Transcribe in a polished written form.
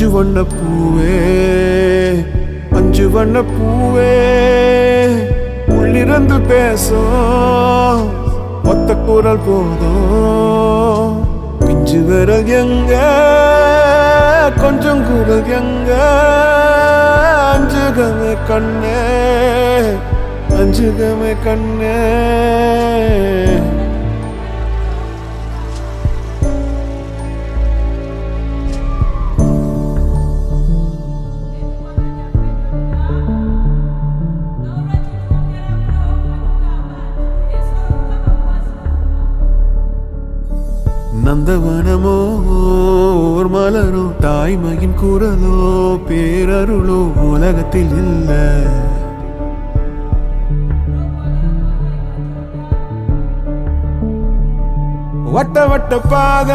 அஞ்சு வண்ண பூவே அஞ்சு வண்ண பூவே உள்ளிருந்து பேசும் ஒத்த குரல் போதும் பிஞ்சு விரல் எங்க கொஞ்சம் குரல் எங்க அஞ்சுகமே கண்ணே அஞ்சுகமே கண்ணே நந்தவனமோ ஓர் மலரோ தாய்மையின் குரலோ பேரருளோ உலகத்தில் இல்ல வட்ட வட்ட பாத